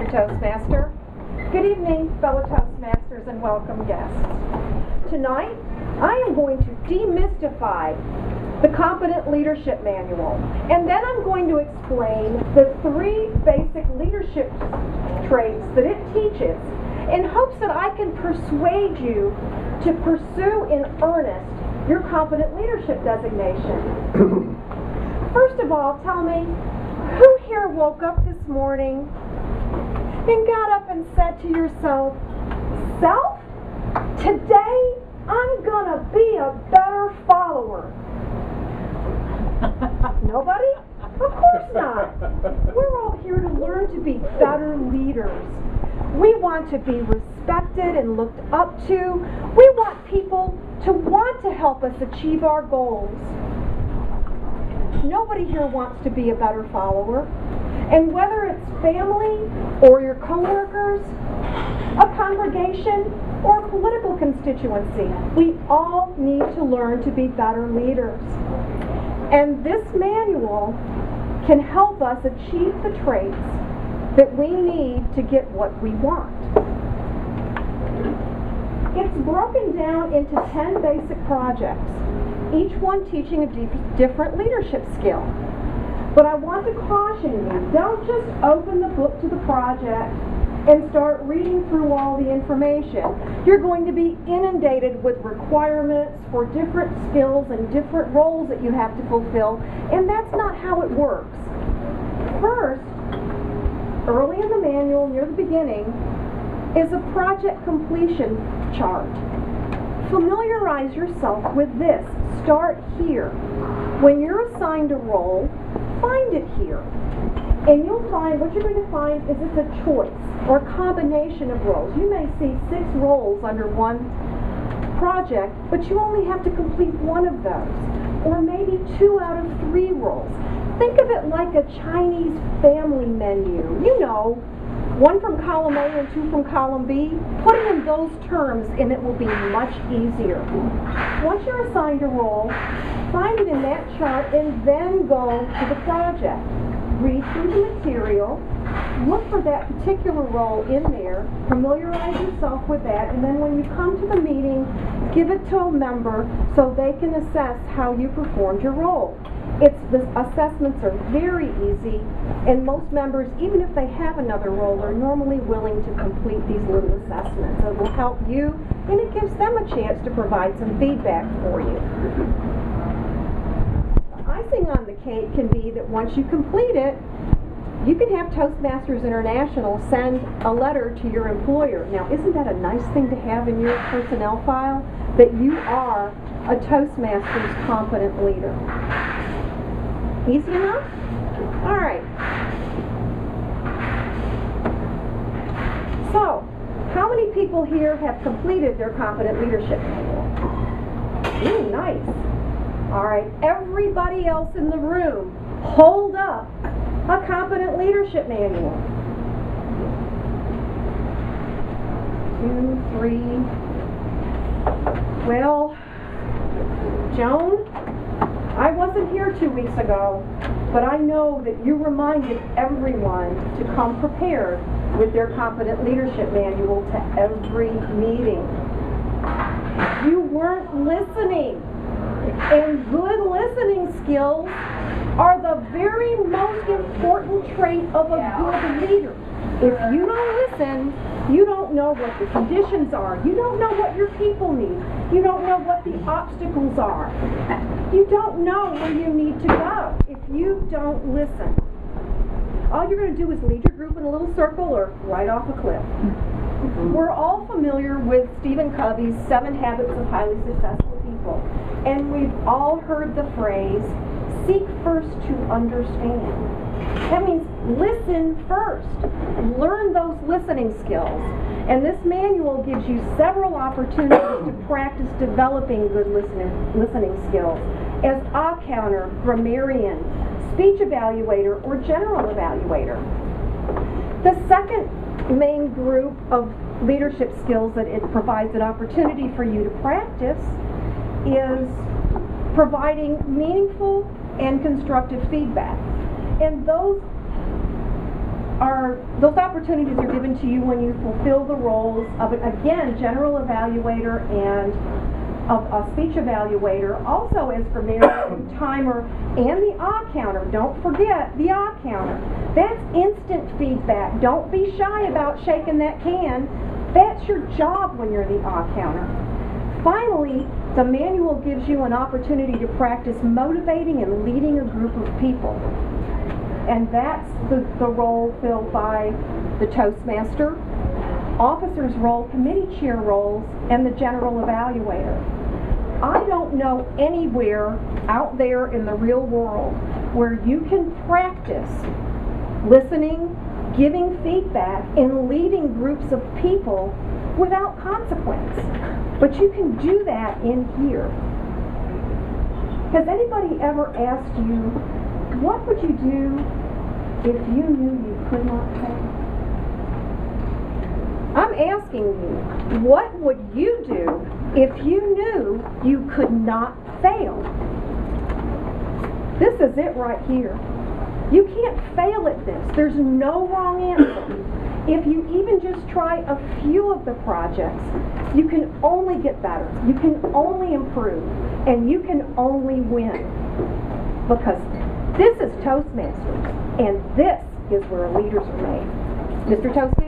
Mr. Toastmaster. Good evening, fellow Toastmasters, and welcome guests. Tonight, I am going to demystify the Competent Leadership Manual, and then I'm going to explain the 3 basic leadership traits that it teaches in hopes that I can persuade you to pursue in earnest your competent leadership designation. First of all, tell me, who here woke up this morning and got up and said to yourself, "Self, today I'm gonna be a better follower"? Nobody? Of course not. We're all here to learn to be better leaders. We want to be respected and looked up to. We want people to want to help us achieve our goals. Nobody here wants to be a better follower. And whether it's family or your coworkers, a congregation, or a political constituency, we all need to learn to be better leaders. And this manual can help us achieve the traits that we need to get what we want. It's broken down into 10 basic projects, each one teaching a different leadership skill. But I want to caution you, don't just open the book to the project and start reading through all the information. You're going to be inundated with requirements for different skills and different roles that you have to fulfill, and that's not how it works. First, early in the manual, near the beginning, is a project completion chart. Familiarize yourself with this. Start here. When you're assigned a role, find it here. And you'll find, what you're going to find is it's a choice or a combination of roles. You may see 6 roles under one project, but you only have to complete one of those, or maybe 2 out of 3 roles. Think of it like a Chinese family menu. You know, 1 from column A and 2 from column B. Put it in those terms and it will be much easier. Once you're assigned a role, find it in that chart and then go to the project. Read through the material, look for that particular role in there, familiarize yourself with that, and then when you come to the meeting, give it to a member so they can assess how you performed your role. The assessments are very easy, and most members, even if they have another role, are normally willing to complete these little assessments. It will help you, and it gives them a chance to provide some feedback for you. The icing on the cake can be that once you complete it, you can have Toastmasters International send a letter to your employer. Now, isn't that a nice thing to have in your personnel file? That you are a Toastmasters competent leader. Easy enough? All right. So, how many people here have completed their competent leadership manual? Ooh, nice. All right. Everybody else in the room, hold up a competent leadership manual. 2, 3. Well, Joan, I wasn't here 2 weeks ago, but I know that you reminded everyone to come prepared with their competent leadership manual to every meeting. You weren't listening, and good listening skills are the very most important trait of a good leader. If you don't listen, you don't know what the conditions are. You don't know what your people need. You don't know what the obstacles are. You don't know where you need to go if you don't listen. All you're going to do is lead your group in a little circle or right off a cliff. We're all familiar with Stephen Covey's 7 Habits of Highly Successful People. And we've all heard the phrase, seek first to understand. That means listen first. Learn those listening skills. And this manual gives you several opportunities to practice developing good listening skills as a counter, grammarian, speech evaluator, or general evaluator. The second main group of leadership skills that it provides an opportunity for you to practice is providing meaningful and constructive feedback. And those those opportunities are given to you when you fulfill the roles of, again, general evaluator and a speech evaluator, also as grammarian, timer, and the odd counter. Don't forget the odd counter. That's instant feedback. Don't be shy about shaking that can. That's your job when you're the odd counter. Finally, the manual gives you an opportunity to practice motivating and leading a group of people. And that's the role filled by the Toastmaster, officer's role, committee chair roles, and the general evaluator. I don't know anywhere out there in the real world where you can practice listening, giving feedback, and leading groups of people without consequence. But you can do that in here. Has anybody ever asked you, what would you do if you knew you could not fail? I'm asking you, what would you do if you knew you could not fail? This is it right here. You can't fail at this. There's no wrong answer. If you even just try a few of the projects, you can only get better. You can only improve. And you can only win. Because this is Toastmasters. And this is where leaders are made. Mr. Toastmaster?